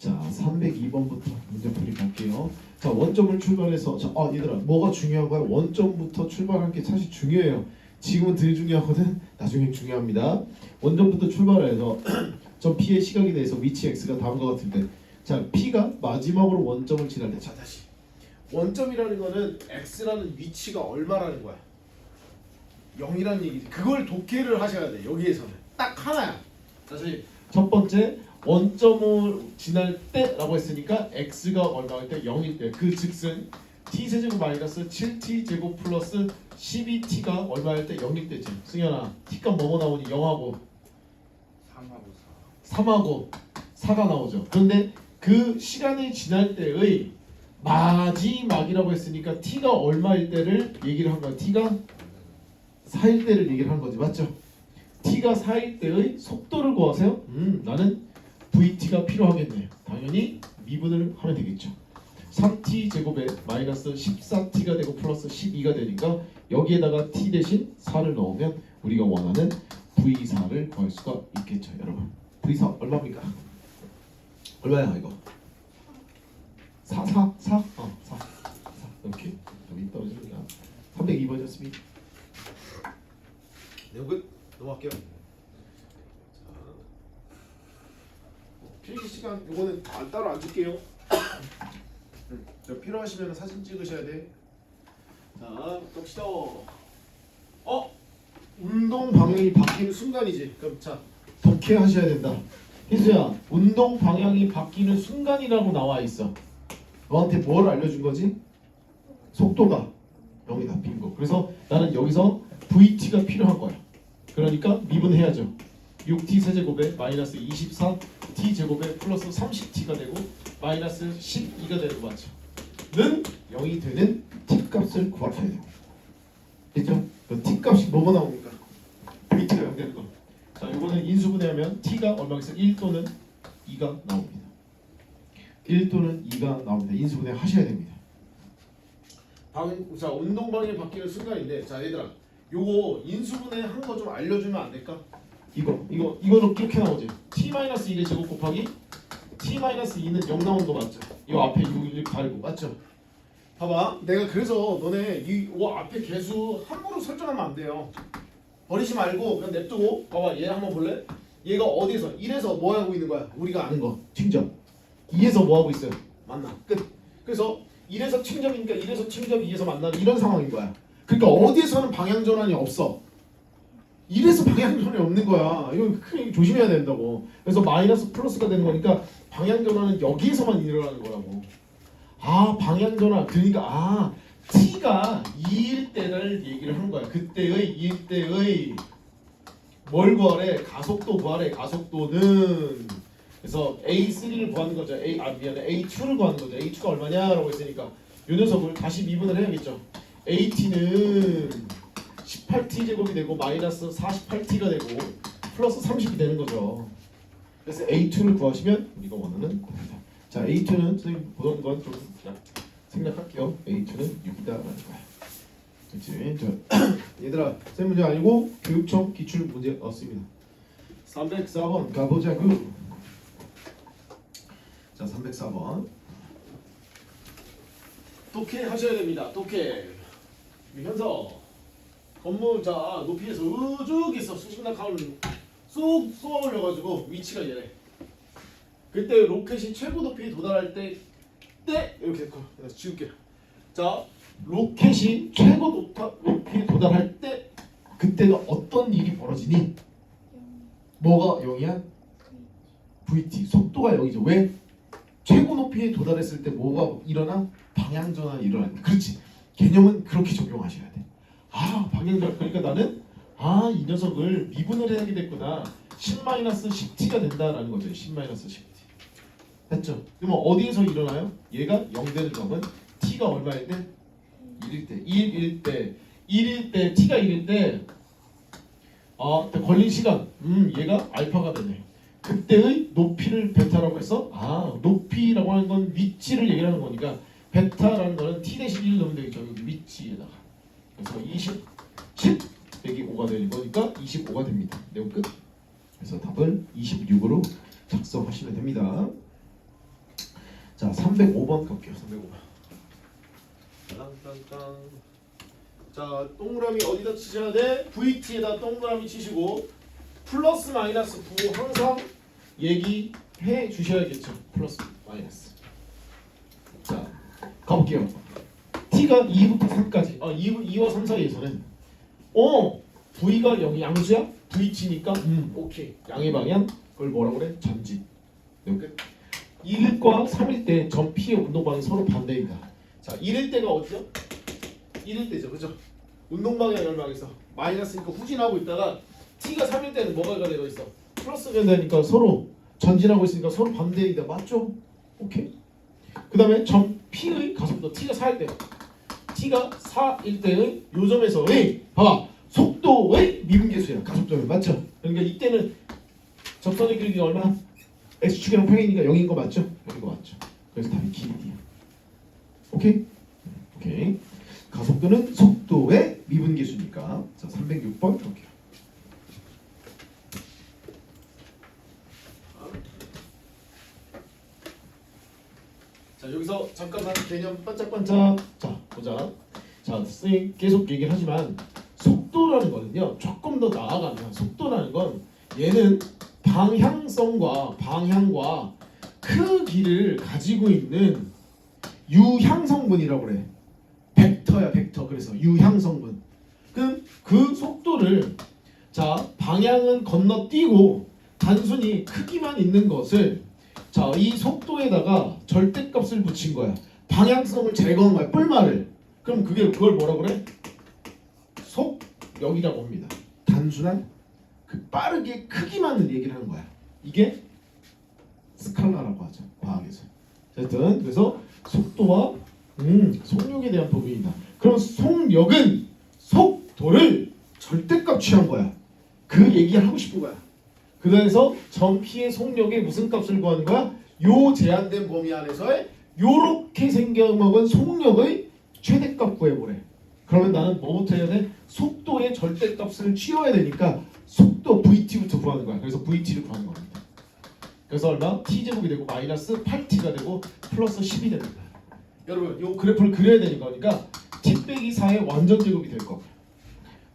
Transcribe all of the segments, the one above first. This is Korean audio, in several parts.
자, 302번부터 문제풀이 갈게요. 자, 원점을 출발해서 얘들아, 뭐가 중요한 거야? 원점부터 출발하는 게 사실 중요해요. 지금은 덜 중요하거든. 나중에 중요합니다. 원점부터 출발해서 점 P의 시각에 대해서 위치 X가 다음과 같을 때, 자, P가 마지막으로 원점을 지날 때, 자, 다시 원점이라는 거는 X라는 위치가 얼마라는 거야? 0이라는 얘기지. 그걸 독해를 하셔야 돼. 여기에서는 딱 하나야. 다시 첫 번째 원점을 지날 때라고 했으니까 x가 얼마일 때 0일 때, 그 즉슨 t세제곱 마이너스 7t 제곱 플러스 12t가 얼마일 때 0일 때지. 승현아, t값 뭐뭐 나오니? 0하고 3하고 4가 나오죠. 그런데 그 시간이 지날 때의 마지막이라고 했으니까 t가 얼마일 때를 얘기를 한 거야. t가 4일 때를 얘기를 한 거지. 맞죠? t가 4일 때의 속도를 구하세요. 나는 vt가 필요하겠네요. 당연히 미분을 하면 되겠죠. 3t 제곱에 마이너스 14t가 되고 플러스 12가 되니까 여기에다가 t 대신 4를 넣으면 우리가 원하는 v4를 구할 수가 있겠죠. 여러분, v4 얼마입니까? 얼마야 이거? 4? 4? 4 이렇게 여기 떨어집니다. 302번이었습니다. 내용 끝. 넘어갈게요. 필기 시간 이거는 따로 안 줄게요. 필요하시면 사진 찍으셔야 돼. 자, 갑시다. 운동 방향이 바뀌는 순간이지. 그럼 자, 독해하셔야 된다. 희수야, 운동 방향이 바뀌는 순간이라고 나와 있어. 너한테 뭘 알려준 거지? 속도가 0이다. 빈거. 그래서 나는 여기서 VT가 필요한 거야. 그러니까 미분해야죠. 6t 세제곱에 마이너스 24t 제곱에 플러스 30t가 되고 마이너스 12가 되는 거 맞죠? 는 0이 되는 t 값을 구하셔야 돼요. 됐죠? 그 t 값이 뭐가 나옵니까? vt가 0 되는 거. 자, 이거는 인수분해하면 t가 얼마겠어요? 1 또는 2가 나옵니다. 1 또는 2가 나옵니다. 인수분해 하셔야 됩니다. 자, 운동 방향이 바뀌는 순간인데, 자, 얘들아, 요거 인수분해 한 거 좀 알려주면 안 될까? 이거는 이렇게 나오지. t-1의 제곱 곱하기 t-2는 0 나오는 거 맞죠? 이 앞에 6, 1, 8고 맞죠? 봐봐, 내가 그래서 너네 이 앞에 개수 함부로 설정하면 안 돼요. 버리지 말고 그냥 냅두고 봐봐, 얘 한번 볼래? 얘가 어디서 1에서 뭐 하고 있는 거야? 우리가 아는 거 층점. 2에서 뭐 하고 있어요? 만나. 끝. 그래서 1에서 층점이니까 1에서 층점, 2에서 만나는 이런 상황인 거야. 그러니까 어디에서는 방향 전환이 없어. 이래서 방향 전환이 없는 거야. 이거 크게 조심해야 된다고. 그래서 마이너스 플러스가 되는 거니까 방향 전환은 여기에서만 일어나는 거라고. 방향 전환. 그러니까 t가 2일 때를 얘기를 하는 거야. 그때의 2일 때의 뭘 구하래? 가속도 구하래. 가속도는 그래서 A3를 구하는 거죠. A2를 구하는 거죠. A2가 얼마냐라고 했으니까 이 녀석을 다시 미분을 해야겠죠. AT는 18t 제곱이 되고 마이너스 48t가 되고 플러스 30이 되는 거죠. 그래서 A2를 구하시면 우리가 원하는 겁니다. 자, A2는 선생님 보던 건 좀 생략할게요. A2는 6이다라는 거야. 그렇지? 얘들아, 쌤 문제 아니고 교육청 기출 문제 왔습니다. 304번 가보자구. 자, 304번 독해 하셔야 됩니다. 독해. 현서 건물 자 높이에서 우죽에서 수직낙하면 쏙 쏘아올려가지고 위치가 이래. 그때 로켓이 최고 높이에 도달할 때 이렇게 지울게. 자, 로켓이 최고 높이에 도달할 때 그때가 어떤 일이 벌어지니? 뭐가 0이야? VT 속도가 0이죠. 왜? 최고 높이에 도달했을 때 뭐가 일어나? 방향 전환이 일어난다. 그렇지. 개념은 그렇게 적용하셔야 돼. 방향 전환. 그러니까 나는 이 녀석을 미분을 해야 됐구나. 10-10t가 된다라는 거죠. 10-10t. 됐죠? 그러면 어디에서 일어나요? 얘가 0 되는 점은 t가 얼마일 때? 1일 때. 1일 때 t가 1일 때 걸린 시간. 얘가 알파가 되네. 그때의 높이를 베타라고 해서 높이라고 하는 건 위치를 얘기하는 거니까 베타라는 거는 t 대신 1 넣으면 되겠죠. 여기 위치에다가. 그래서 20, 10 빼기 5가 되는 거니까 25가 됩니다. 내용 끝. 그래서 답을 26으로 작성하시면 됩니다. 자 305번 갈게요. 305번. 딴딴딴. 자 동그라미 어디다 치셔야 돼? VT에다 동그라미 치시고 플러스 마이너스 부호 항상 얘기해 주셔야겠죠. 플러스 마이너스. 자 가볼게요. T가 2부터 3까지 2와 3 사이에서는 V가 여기 양수야? VT니까 오케이. 양의 방향 그걸 뭐라고 그래? 전진. 끝. 1과 3일 때 점 P의 운동방향이 서로 반대입니다. 자 1일 때가 어디죠? 1일 때죠. 그죠? 운동방향 열방에서 마이너스니까 후진하고 있다가 T가 3일 때는 뭐가 되어 있어? 플러스가 되니까 서로 전진하고 있으니까 서로 반대이다. 맞죠? 오케이. 그 다음에 점 P의 가속도 T가 4일 때 T가 4일 때의 요 점에서의 봐봐 속도의 미분계수야. 가속도면 맞죠? 그러니까 이때는 접선의 길이가 얼마? X축이랑 평행이니까 0인 거 맞죠? 0인 거 맞죠? 그래서 답이 길이야. 오케이? 오케이. 가속도는 속도의 미분계수니까. 자 306번 볼게요. 자 여기서 잠깐만 개념 반짝반짝. 자 보자. 자 선생님 계속 얘기를 하지만 속도라는 거는요 조금 더 나아가면 속도라는 건 얘는 방향성과 방향과 크기를 가지고 있는 유향성분이라고 그래. 벡터야 벡터. 그래서 유향성분. 그럼 그 속도를 자 방향은 건너뛰고 단순히 크기만 있는 것을 자 이 속도에다가 절대값을 붙인 거야. 방향성을 제거한 거야. 뿔말을. 그럼 그걸 뭐라 그래? 속력이라고 합니다. 단순한 그 빠르게 크기만을 얘기를 하는 거야. 이게 스칼라라고 하죠. 과학에서. 어쨌든 그래서 속도와 속력에 대한 법칙이다. 그럼 속력은 속도를 절대값 취한 거야. 그 얘기를 하고 싶은 거야. 그래서 점 P의 속력의 무슨 값을 구하는 거야? 요 제한된 범위 안에서의 요렇게 생겨먹은 속력의 최대값 구해보래. 그러면 나는 뭐부터 해야 돼? 속도의 절대값을 취해야 되니까 속도 VT부터 구하는 거야. 그래서 VT를 구하는 겁니다. 그래서 얼마? T제곱이 되고 마이너스 8T가 되고 플러스 10이 됩니다. 여러분 요 그래프를 그려야 되니까 그러니까 T 빼기 4의 완전 제곱이 될 거고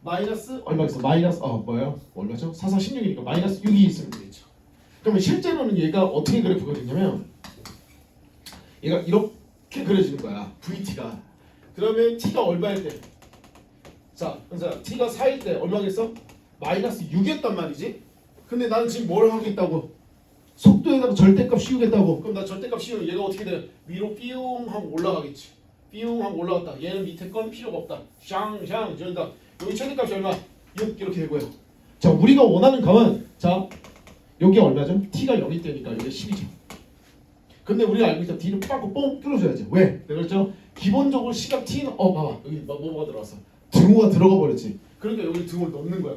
마이너스 얼마겠어? 마이너스 뭐예요? 얼마죠? 4, 4, 16이니까 마이너스 6이 있으면 되겠죠. 그러면 실제로는 얘가 어떻게 그래프가 되냐면 얘가 이렇게 그려지는 거야. VT가. 그러면 T가 얼마일 때? 자, 그래서 T가 4일 때 얼마겠어? 마이너스 6이었단 말이지. 근데 나는 지금 뭘 하겠다고? 속도에다가 절대값 씌우겠다고. 그럼 나 절대값 씌우면 얘가 어떻게 돼? 위로 삐용 하고 올라가겠지. 삐용 하고 올라갔다. 얘는 밑에 건 필요가 없다. 샹샹 저런다. 여기 최대값이 얼마? 6 이렇게 되고요. 자, 우리가 원하는 값은 자 여기 얼마죠? T가 0일 때니까 여기 10이죠. 근데 우리가 알고 있다. D를 빠고 뽕 뚫어줘야지. 왜? 내가 그랬죠? 기본적으로 시각 T는 봐봐. 여기 뭐가 들어왔어? 등호가 들어가 버렸지. 그러니까 여기 등호를 넣는 거야.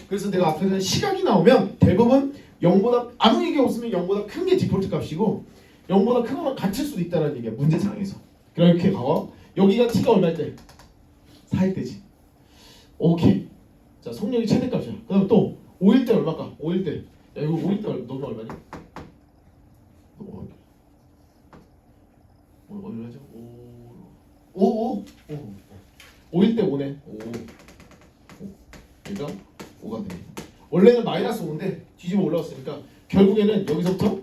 그래서 내가 앞에서 시각이 나오면 대부분 0보다 아무 얘기 없으면 0보다 큰 게 디폴트 값이고 0보다 큰 거는 같을 수도 있다는 얘기야. 문제상에서. 그렇게 가고 여기가 T가 얼마일 때? 4일 때지. 오케이. 자, 속력이 최대값이야. 그 다음에 또 5일 때 얼마일까? 5일 때. 야, 이거 5일 때 너는 얼마니? 얼마죠? 5일 때 5네. 5. 그러니까 5가 됩니다. 원래는 마이너스 5인데 뒤집어 올라왔으니까 결국에는 여기서부터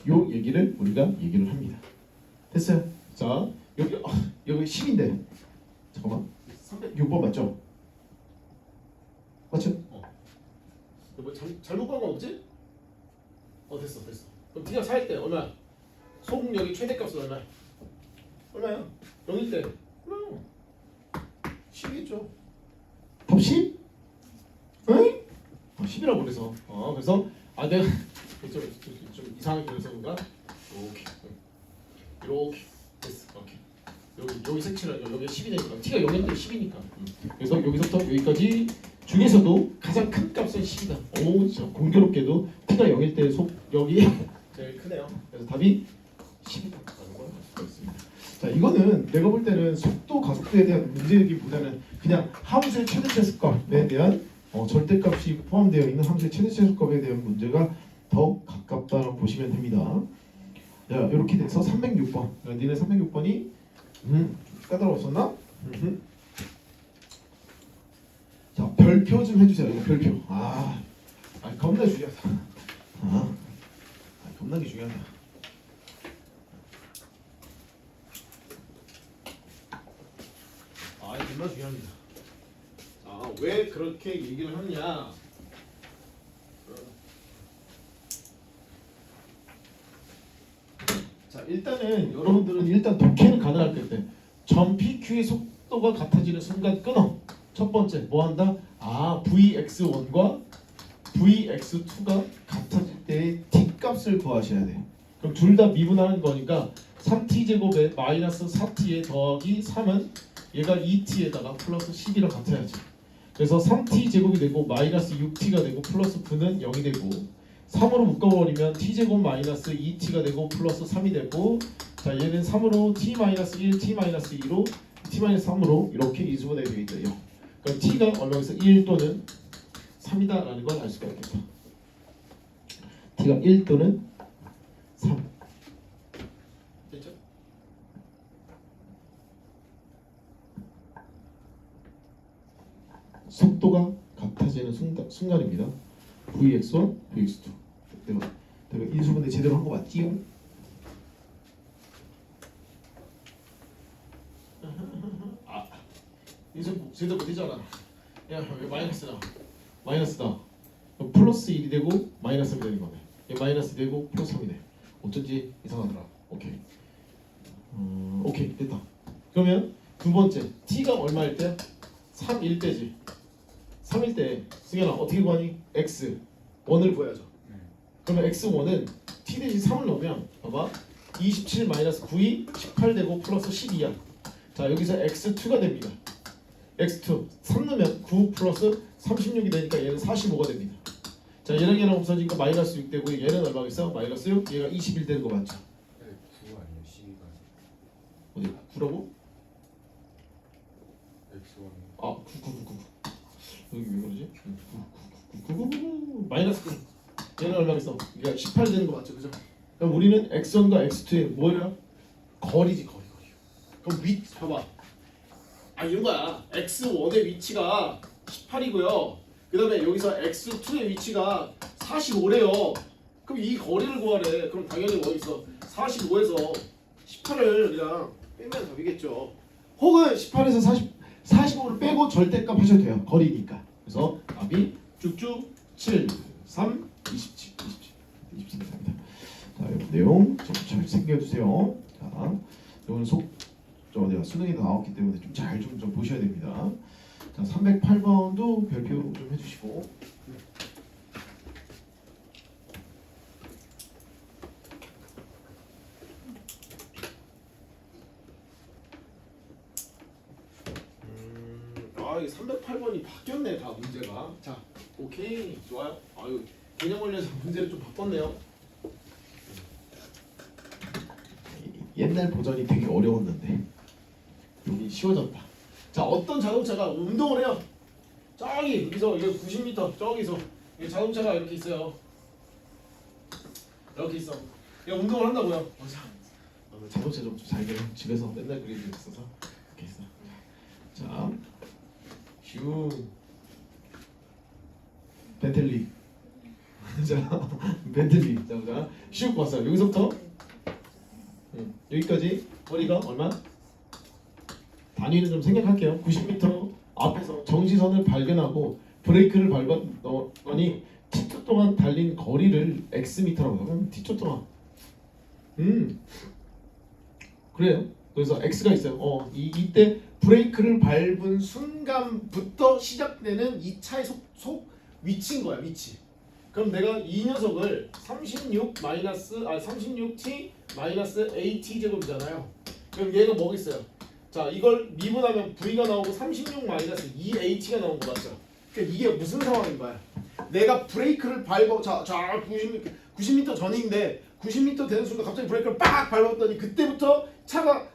요 얘기를 우리가 얘기를 합니다. 됐어요? 자, 여기 10인데 잠깐만 306번 맞죠? 맞죠? 뭐 잘못 간 거 없지? 됐어. 그럼 T가 4일 때 얼마야? 속력이 최대값은 얼마야? 얼마야? 0일 때 얼마야? 10이겠죠. 답 10? 응? 10이라고 그래서 그래서 내가 좀 이상하게 그래서 그런가? 이렇게 됐어. 오케이. 여기 색칠을 여기 10이 되니까 T가 0일 때 10이니까 그래서 여기서부터 여기까지 중에서도 가장 큰 값은 10이다. 진짜 공교롭게도 T가 0일 때 속력이 제일 크네요. 그래서 답이 10이다라는 걸 알 수가 있습니다. 자, 이거는 내가 볼 때는 속도 가속도에 대한 문제이기보다는 그냥 함수의 최대 최소값에 대한 절대값이 포함되어 있는 함수의 최대 최소값에 대한 문제가 더 가깝다라고 보시면 됩니다. 자, 이렇게 돼서 306번. 니네 306번이 까다로웠었나? 자, 별표 좀 해주세요. 이거 별표. 겁나 중요하다. 겁나게 중요하다. 겁나 중요합니다. 왜 그렇게 얘기를 하느냐? 자, 일단은 여러분들은 일단 독해는 가능할 때 점 PQ의 속도가 같아지는 순간 끊어. 첫 번째 뭐 한다? VX1과 VX2가 같아질 때의 T값을 구하셔야 돼. 그럼 둘 다 미분하는 거니까 3T제곱에 마이너스 4T에 더하기 3은 얘가 2T에다가 플러스 12랑 같아야지. 그래서 3T제곱이 되고 마이너스 6T가 되고 플러스 9는 0이 되고 3으로 묶어버리면 T제곱 마이너스 2T가 되고 플러스 3이 되고 자 얘는 3으로 T-1, T-2로 T-3으로 이렇게 이수분해 되어 있대요. 그럼 T가 얼마에서 1 또는 3이다 라는 걸 알 수가 있겠다. T가 1 또는 3 됐죠? 속도가 같아지는 순간입니다. VX1, VX2 내가 인수분해 제대로 한 거 맞지요? 인수 제대로 못했잖아. 왜 마이너스다? 마이너스다. 그럼 플러스 1이 되고 마이너스 3이 되는 거네. 얘 마이너스 되고 플러스 3이네. 어쩐지 이상하더라. 오케이. 오케이 됐다. 그러면 두 번째 T가 얼마일 때? 3일 때지. 3일 때 승현아 어떻게 구하니? X 1을 구해야죠. 그러면 X1은 T 대신 3을 넣으면 봐봐 27 마이너스 9이 18 되고 플러스 12야. 자 여기서 X2가 됩니다. X2 3 넣으면 9 플러스 36이 되니까 얘는 45가 됩니다. 자 얘랑 없어지니까 마이너스 6 되고 얘는 얼마겠어? 마이너스 6 얘가 21 되는 거 맞죠? 9 아니에요? 12가 어디 9라고? X1 9 여기 왜 그러지? 9 마이너스 9 얘는 얼마겠어? 얘가 18 되는 거 맞죠? 그죠? 그럼 우리는 X1과 X2의 뭐예요? 거리지 거리. 그럼 봐봐. 이런 거야. X1의 위치가 18이고요. 그 다음에 여기서 X2의 위치가 45래요. 그럼 이 거리를 구하래. 그럼 당연히 뭐 있어? 45에서 18을 그냥 빼면 답이겠죠. 혹은 18에서 45를 빼고 절대값 하셔도 돼요. 거리니까. 그래서 답이 쭉쭉 7, 3, 27, 27입니다. 자, 여러분 내용 잘 챙겨주세요. 자, 이거는 내가 수능에 나왔기 때문에 좀 잘 좀 보셔야 됩니다. 자, 308번도 별표 좀 해주시고. 이게 308번이 바뀌었네 다 문제가. 자, 오케이 좋아요. 개념 관련해서 문제를 좀 바꿨네요. 옛날 버전이 되게 어려웠는데 여기 쉬워졌다. 자, 어떤 자동차가 운동을 해요. 저기 여기서 이게 90m 저기서 자동차가 이렇게 있어요. 이렇게 있어. 얘 운동을 한다고요. 자동차 좀 잘 그려. 집에서 맨날 그리고 있어서 이렇게 있어. 자, 휴 벤틀리. 자, 벤틀리. 자, 보자. 슉 왔어요. 여기서부터 여기까지 거리가 얼마? 단위는 좀 생략할게요. 90m 앞에서 정지선을 발견하고 브레이크를 밟았더니 t초 동안 달린 거리를 x미터라고 하면 t초 동안. 그래요. 그래서 x가 있어요. 이때 브레이크를 밟은 순간부터 시작되는 이 차의 속 위치인 거야. 위치. 그럼 내가 이 녀석을 36t 마이너스 at 제곱이잖아요. 그럼 얘가 뭐겠어요? 자, 이걸 미분하면 v가 나오고 36 마이너스 2at가 나온 거 맞죠? 그러니까 이게 무슨 상황인 거야? 내가 브레이크를 밟아 자 90m 전인데 90m 되는 순간 갑자기 브레이크를 빡 밟았더니 그때부터 차가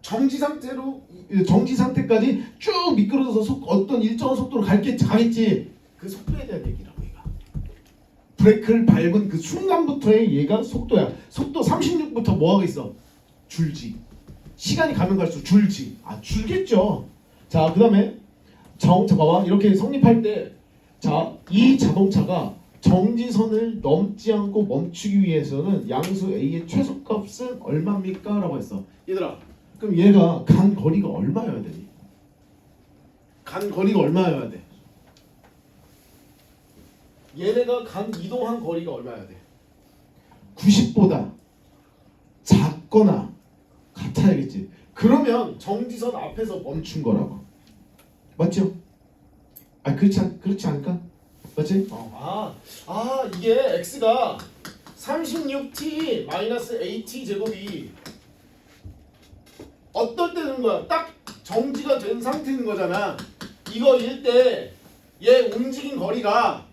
정지 상태까지 쭉 미끄러져서 어떤 일정한 속도로 가겠지. 그 속도에 대한 얘기라고 얘가. 브레이크를 밟은 그 순간부터의 얘가 속도야. 속도 36부터 뭐 하고 있어? 줄지. 시간이 가면 갈수록 줄지. 아 줄겠죠. 자 그다음에 자 봐봐 이렇게 성립할 때 자 이 자동차가 정지선을 넘지 않고 멈추기 위해서는 양수 A의 최소값은 얼마입니까? 라고 했어. 얘들아 그럼 얘가 간 거리가 얼마여야 되니? 간 거리가 얼마여야 돼? 얘네가 간 이동한 거리가 얼마여야 돼? 90보다 작거나 같아야겠지. 그러면 정지선 앞에서 멈춘 거라고. 맞죠? 아 그렇지 않을까? 맞지? 이게 x가 36t 마이너스 at 제곱이 어떨 때 되는 거야? 딱 정지가 된 상태인 거잖아. 이거일 때 얘 움직인 거리가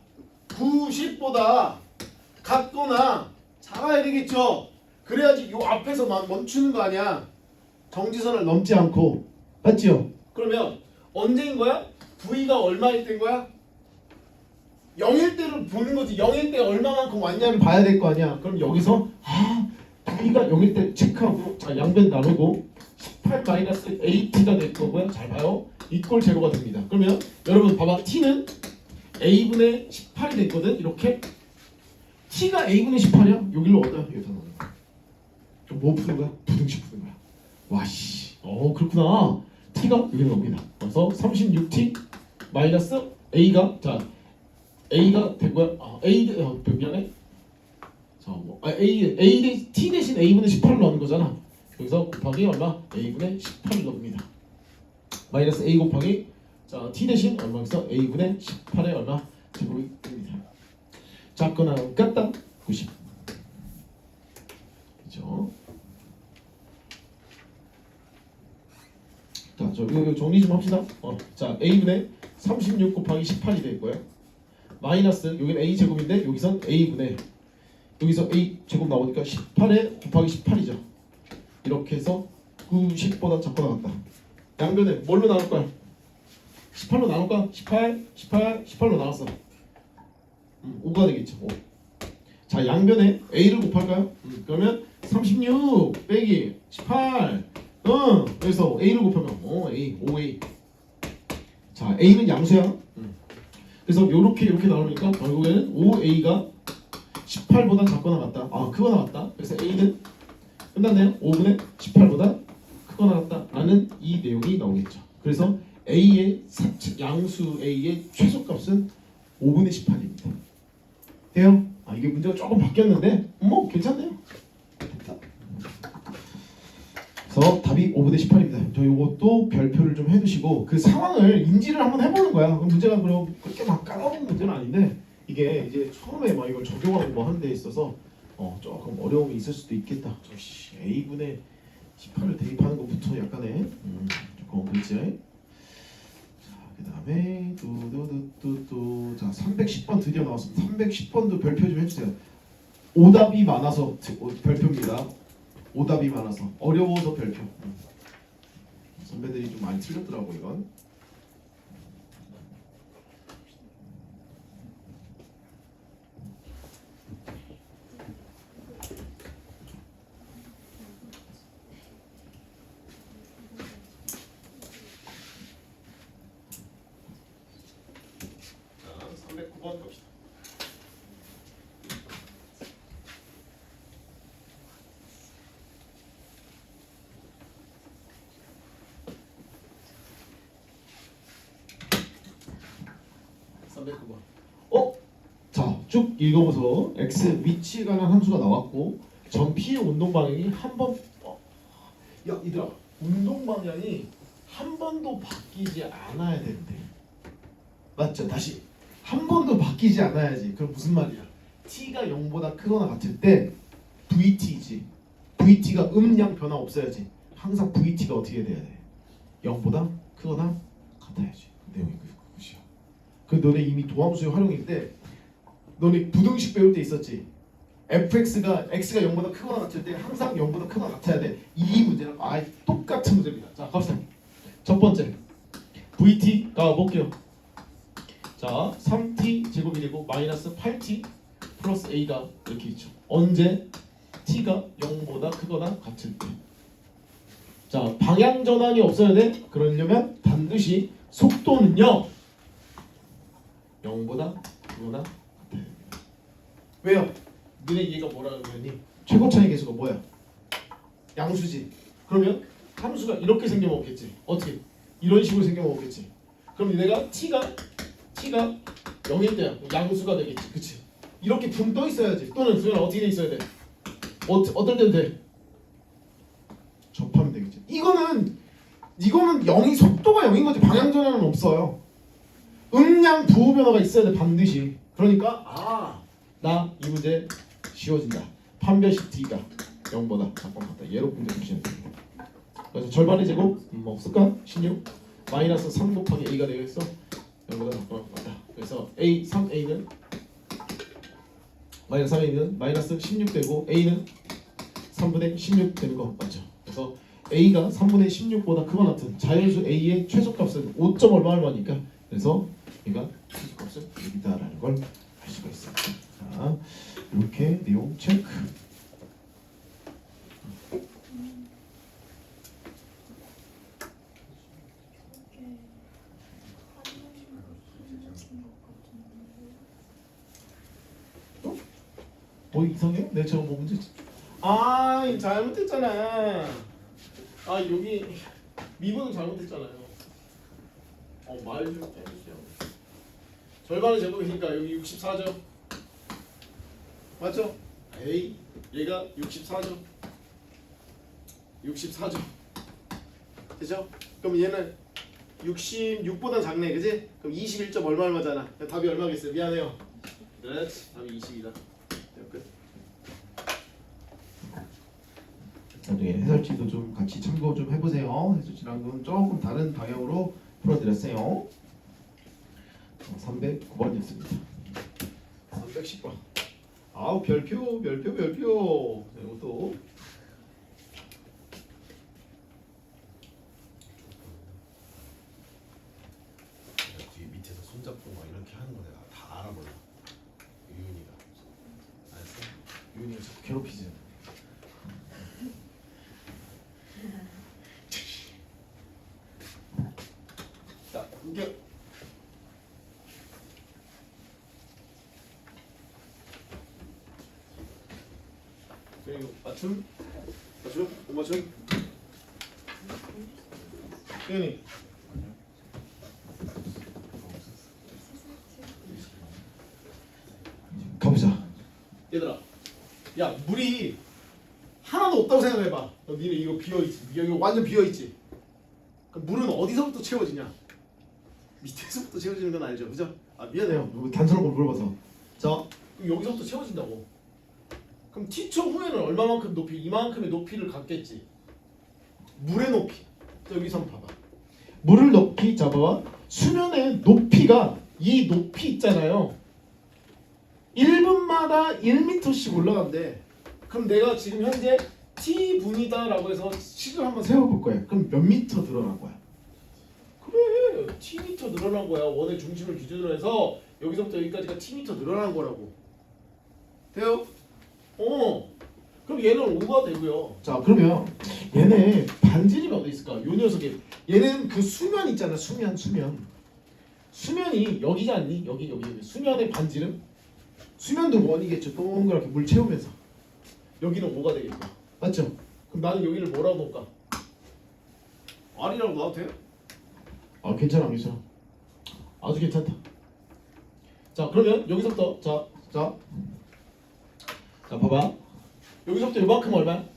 90보다 같거나 작아야 되겠죠. 그래야지 요 앞에서만 멈추는 거 아니야. 정지선을 넘지 않고. 맞죠? 그러면 언제인 거야? V가 얼마일 때인 거야? 0일 때를 보는 거지. 0일 때 얼마만큼 왔냐를 봐야 될 거 아니야. 그럼 여기서 V가 0일 때 체크하고 자 양변 나누고 18 마이너스 AT가 될 거고요. 잘 봐요. 이꼴 제로가 됩니다. 그러면 여러분 봐봐. T는 A분의 18이 됐거든. 이렇게 T가 A분의 18이야. 여기로 얻어. 여기다 넣는 거야. 그럼 뭐 푸는 거야? 부등식 푸는 거야. 와씨. 그렇구나. T가 여기 나옵니다. 그래서 36T 마이너스 A가 자 A가 된 거야. 미안해. 자 A T 대신 A분의 18을 넣는 거잖아. 여기서 곱하기 얼마? A분의 18을 넣습니다. 마이너스 A 곱하기 자 T 대신 얼마겠어? A분의 18에 얼마? 제곱이 됩니다. 작거나 같다 90. 그죠? 자, 이거 정리 좀 합시다. 자, A분의 36 곱하기 18이 될 거예요. 마이너스 여기는 A 제곱인데 여기선 A분의 여기서 A 제곱 나오니까 18에 곱하기 18이죠. 이렇게 해서 90보다 작거나 같다. 양변에 뭘로 나눌 거야? 18로 나눌까? 18로 나눴어. 5가 되겠죠. 5. 자, 양변에 A를 곱할까요? 그러면 36 빼기 18 그래서 A를 곱하면 A 5A. 자 A는 양수야. 그래서 이렇게 나오니까 결국에는 5A가 18보다 작거나 같다. 크거나 같다. 그래서 A는 끝났네요. 5분의 18보다 크거나 같다라는 이 내용이 나오겠죠. 그래서 A의 양수 A의 최소값은 5분의 18입니다. 돼요? 이게 문제가 조금 바뀌었는데 뭐 괜찮네요. 그래서 답이 5분의 18입니다. 저 요것도 별표를 좀 해두시고 그 상황을 인지를 한번 해보는 거야. 그럼 문제가 그럼 그렇게 막 까다로운 문제는 아닌데 이게 이제 처음에 막 이걸 적용하고 뭐 하는 데 있어서 조금 어려움이 있을 수도 있겠다. A분의 18을 대입하는 것부터 약간의 조금 그렇지. 자 그다음에 뚜뚜뚜뚜 자 310번 드디어 나왔습니다. 310번도 별표 좀 해주세요. 오답이 많아서 별표입니다. 오답이 많아서 어려워서 별표. 선배들이 좀 많이 틀렸더라고 이건. 자, 309번 갑시다. 자, 쭉 읽어보서 x 위치에 관한 함수가 나왔고 전 P의 운동 방향이 한 번 야 얘들아 운동 방향이 한 번도 바뀌지 않아야 되는데 맞죠? 다시 한 번도 바뀌지 않아야지. 그럼 무슨 말이야? T가 0보다 크거나 같을 때 VT지. VT가 음량 변화 없어야지. 항상 VT가 어떻게 돼야 돼? 0보다 크거나 같아야지. 내용이 그것이야. 그 너네 이미 도함수의 활용일 때 너네 부등식 배울 때 있었지. fx가 x가 0보다 크거나 같을 때 항상 0보다 크거나 같아야 돼. 이 문제는 똑같은 문제입니다. 자 갑시다. 첫 번째 VT가 볼게요. 자 3t 제곱이 되고 마이너스 8t 플러스 a가 이렇게 있죠. 언제? t가 0보다 크거나 같을 때. 자, 방향 전환이 없어야 돼. 그러려면 반드시 속도는요 0보다 크거나 같아야 됩니다. 왜요? 너네 얘가 뭐라고 그랬니? 최고 차이 계수가 뭐야? 양수지. 그러면 함수가 이렇게 생겨먹겠지. 어떻게? 이런 식으로 생겨먹겠지. 그럼 내가 t가 0일 때야. 양수가 되겠지. 그치? 이렇게 붕 떠 있어야지. 또는 수연아 어떻게 돼 있어야 돼? 어떨 때도 돼? 접하면 되겠지. 이거는 0이 속도가 0인 거지 방향 전환은 없어요. 음량 부호 변화가 있어야 돼 반드시. 그러니까 나 이 문제 쉬워진다. 판별식 t가 0보다 작건 같다. 얘로 문제 주시면 됩니다. 그래서 절반의 제곱 뭐 쓸까? 16 마이너스 3 곱하기 a가 되겠어. 0보다 작건 같다. 그래서 a 3a는 마이너스 3a는 마이너스 16 되고 a는 3분의 16 되는 거 맞죠? 그래서 a가 3분의 16보다 크거나 같은 자연수 a의 최소값은 5점 얼마니까 그래서 얘가 최소값은 6이다라는 걸 알 수가 있습니다. 자, 이렇게 내용 체크. 뭐 이상해? 내 저거 뭐 문제? 잘못했잖아. 여기 미분은 잘못했잖아요. 말 좀 해주세요. 절반의 제곱이니까 여기 64죠. 맞죠? 에이, 얘가 64죠. 64죠. 되죠? 그럼 얘는 66보다 작네, 그지? 그럼 21점 얼마잖아. 답이 얼마겠어요? 미안해요. 그렇지, 답이 20이다. 끝. 나중에 해설지도 좀 같이 참고 좀 해보세요. 해설지랑은 조금 다른 방향으로 풀어드렸어요. 309번이었습니다. 310번. 별표. 자, 이것도 뒤에 밑에서 손잡고 막 이렇게 하는 거 내가 다 알아볼라. 유윤이가. 알았어? 유은이가 자꾸 괴롭히지. 자, 이게 그리고 맞춤, 못 맞춤. 유은이. 가보자. 얘들아, 야 물이 하나도 없다고 생각해봐. 니네 이거 비어있지, 여기 완전 비어있지. 그럼 물은 어디서부터 채워지냐? 밑에서부터 채워지는 건 알죠, 그죠? 미안해요, 단순한 걸 물어봐서. 자, 그럼 여기서부터 채워진다고. 그럼 t초 후에는 얼마만큼 높이, 이만큼의 높이를 갖겠지. 물의 높이. 자, 여기서 한번 봐봐. 물을 높이 잡아봐. 수면의 높이가 이 높이 있잖아요. 1분마다 1m씩 올라간대. 그럼 내가 지금 현재 t분이다라고 해서 식을 한번 세워볼 거야. 그럼 몇 미터 늘어난 거야? 그래, t미터 늘어난 거야. 원의 중심을 기준으로 해서 여기서부터 여기까지가 t미터 늘어난 거라고. 돼요? 그럼 얘는 5가 되고요. 자, 그러면 얘네 반지름이 어디 있을까? 요 녀석이. 얘는 그 수면 있잖아. 수면이 여기지 않니? 여기. 수면의 반지름. 수면도 원이겠죠. 동그랗게 물 채우면서. 여기는 5가 되겠고. 맞죠? 그럼 나는 여기를 뭐라고 볼까? R이라고 놔도 돼요? 괜찮아. 아주 괜찮다. 자, 그러면 여기서부터 자 봐봐. 여기서부터 이만큼 얼마야?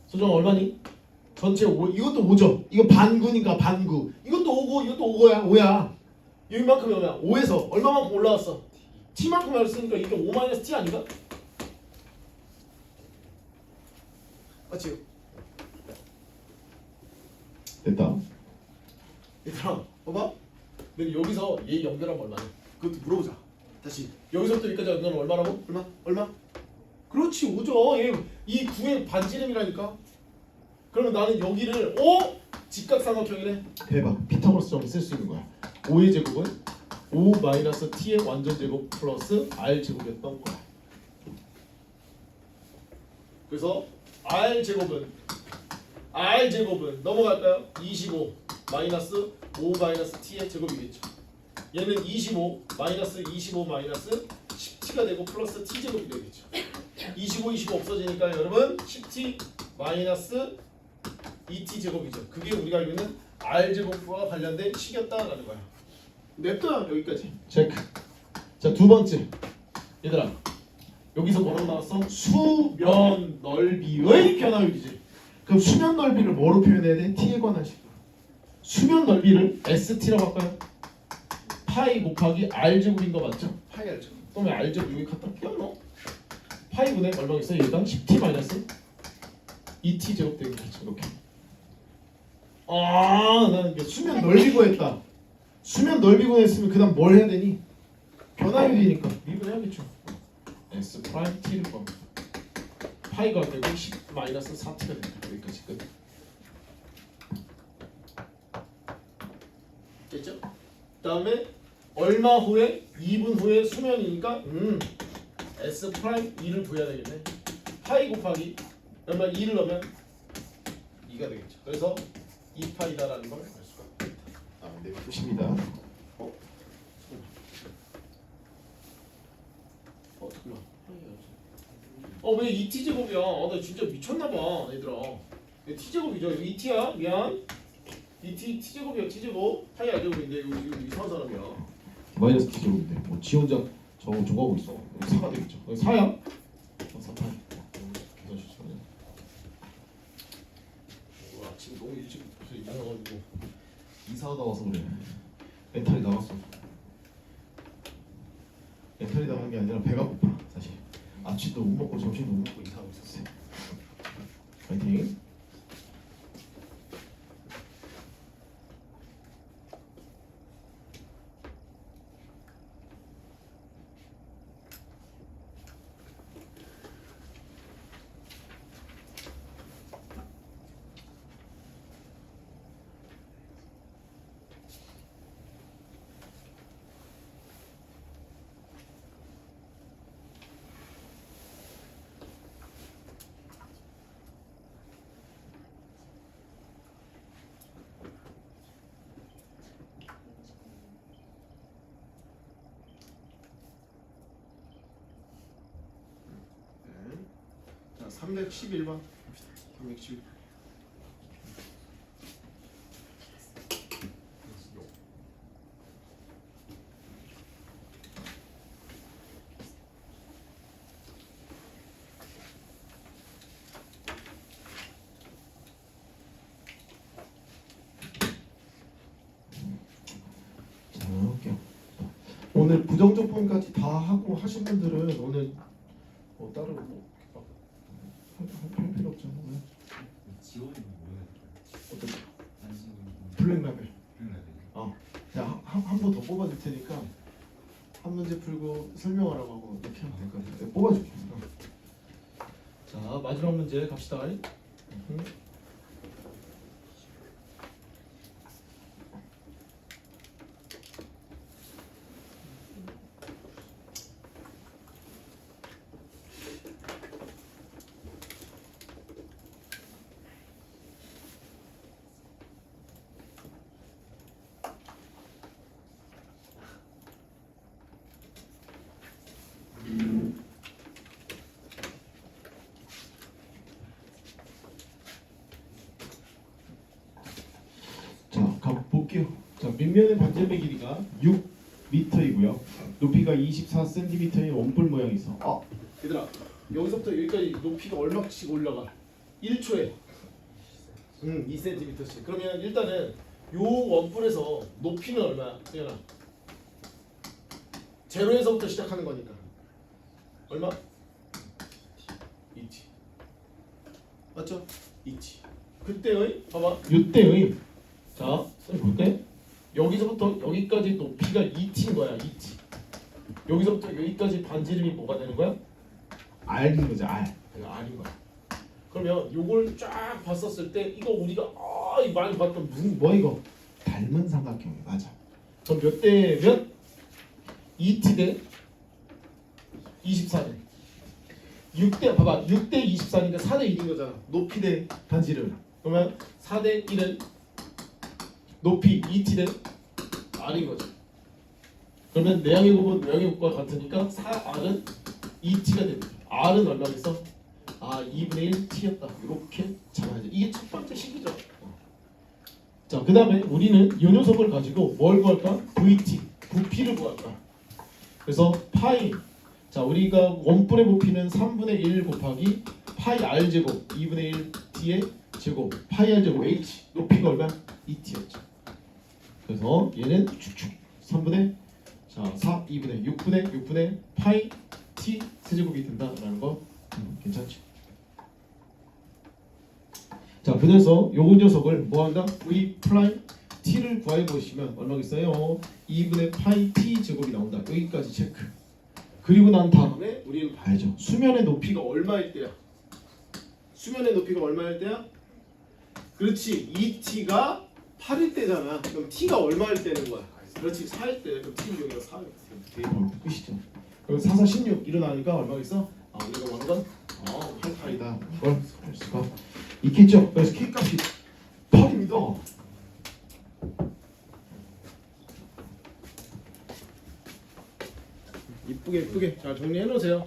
소정 얼마니? 전체 5. 이것도 5죠. 이거 반구니까 반구. 이것도 5고 이것도 5야. 여기만큼이 얼마야? 5에서 얼마만큼 올라왔어? t만큼 했으니까 이게 5-t 아닌가? 맞지요? 됐다. 얘들아, 봐봐. 내가 여기서 얘 연결하면 얼마냐? 그것도 물어보자. 다시 여기서부터 여기까지 연결하면 얼마라고? 얼마? 그렇지, 5죠. 이 9의 반지름이라니까. 그러면 나는 여기를 직각삼각형이래. 대박. 피타고라스 점을 쓸 수 있는 거야. 5의 제곱은 5 마이너스 t의 완전 제곱 플러스 r 제곱이었던 거야. 그래서 r 제곱은 넘어갈까요? 25 마이너스 5 마이너스 t의 제곱이겠죠. 얘는 25 마이너스 25 마이너스 10t가 되고 플러스 t 제곱이 되겠죠. 25 없어지니까 여러분 10t 마이너스 2t 제곱이죠. 그게 우리가 알고 있는 r 제곱과 관련된 식이었다라는 거야. 냅둬 여기까지. 체크. 자, 두 번째. 얘들아. 여기서 뭐라고 나왔어? 수면 넓이의 변화율이지. 그럼 수면 넓이를 뭐로 표현해야 돼? t에 관한 식. 수면 넓이를 st라고 할까요? 파이 곱하기 r 제곱인 거 맞죠? 파이 r 제곱. 그러면 r 제곱 여기 갖다 끼워넣어. 파이분의 얼마겠어? 얘가 10t 마이너스 2t 제곱 되겠죠. 이렇게. 나는 이게 수면 넓이 구했다. 수면 넓이 구했으면 그다음 뭘 해야 되니? 변화율이니까 미분해야겠죠. s 프라임 t를 구합니다. 파이가 되고 10 마이너스 4t가 됩니다. 여기까지 끝. 됐죠? 다음에 얼마 후에 2분 후에 수면이니까 s 프라임 2를 구해야 되겠네. 파이 곱하기 얼마 2를 넣으면 2가 되겠죠. 그래서 2파이다라는 걸 알 수가 있다. 네, 보십니다. 왜 2t 제곱이야? 나 진짜 미쳤나봐, 얘들아. t 제곱이죠. 여기 2t야. 미안. 2t 제곱이야. t 제곱. 파이 r 제곱인데 이거 이상한 사람이야. 마이너스 t 제곱인데 지 혼자 저거 하고 있어. 여기 4가 되겠죠. 여기 4야? 4파이. 계산식처럼. 아침 너무 일찍 일어나가지고 이사하다 와서 그래. 멘탈이 나갔어. 멘탈이 나간 게 아니라 배가 고파 사실. 아침도 못 먹고 점심도 못 먹고 이사하고 있었어요. 파이팅. 자, 311번. 311. 자, 할게요. 오늘 부정조건까지 다 하고 하신 분들은 오늘 따로 할 필요 없잖아. 지원이 뭐야? 어떤 단순히 블랙라벨. 블랙라벨. 한 번 더 뽑아줄 테니까 한 문제 풀고 설명하라고 하고 이렇게 하면 될 것 같아요. 뽑아줄게. 자, 마지막 문제 갑시다. 자, 볼게요. 자, 밑면의 반지름의 길이가 6m이고요. 높이가 24cm의 원뿔 모양이 있어. 얘들아, 여기서부터 여기까지 높이가 얼마씩 올라가? 1초에 2cm씩. 그러면 일단은 요 원뿔에서 높이는 얼마야? 태연아. 제로에서부터 시작하는 거니까 얼마? 2t. 맞죠? 2t. 그때의 봐봐. 이때의 자, 볼까요? 여기서부터 여기까지 높이가 2t인 거야. 2t. 여기서부터 여기까지 반지름이 뭐가 되는 거야? r인 거지. r. r인 거야. 그러면 요걸 쫙 봤었을 때 이거 우리가 많이 봤던 무슨 뭐 이거 닮은 삼각형이 맞아. 그럼 몇 대 몇? 2t 대 24대 6대 봐봐 6대 24니까 4대 1인 거잖아. 높이 대 반지름. 그러면 4대 1은 높이 2t 대 r인 거죠. 그러면 내향의 곱은 외향의 곱과 같으니까 4r은 2t가 됩니다. r은 얼마겠어? 2분의 1 t였다. 이렇게 잡아야죠. 이게 첫 번째 식이죠. 자, 그 다음에 우리는 이 녀석을 가지고 뭘 구할까? vt, 부피를 구할까? 그래서 파이, 자 우리가 원뿔의 부피는 3분의 1 곱하기 파이 r 제곱 2분의 1 t의 제곱 파이 r 제곱 h 높이가 얼마? 2t였죠. 그래서 얘는 축축 3분의 6분의 파이 t 세제곱이 된다라는 거 괜찮죠? 자, 그래서 요 녀석을 뭐한다? v 프라임 t를 구해 보시면 얼마겠어요? 2분의 파이 t 제곱이 나온다. 여기까지 체크. 그리고 난 다음에 우리는 봐야죠. 수면의 높이가 얼마일 때야? 수면의 높이가 얼마일 때야? 그렇지. 2t가 8일 때잖아. 그럼 t가 얼마일 때는 거야? 그렇지. 4일 때. 그럼 t는 여기가 4일. 끝이죠. 그럼 4, 4, 16 일어나니까 얼마겠어? 우리가 원건 88이다. 그걸 할 수가 있겠죠. 그래서 k 값이 8입니다. 이쁘게 잘 정리해 놓으세요.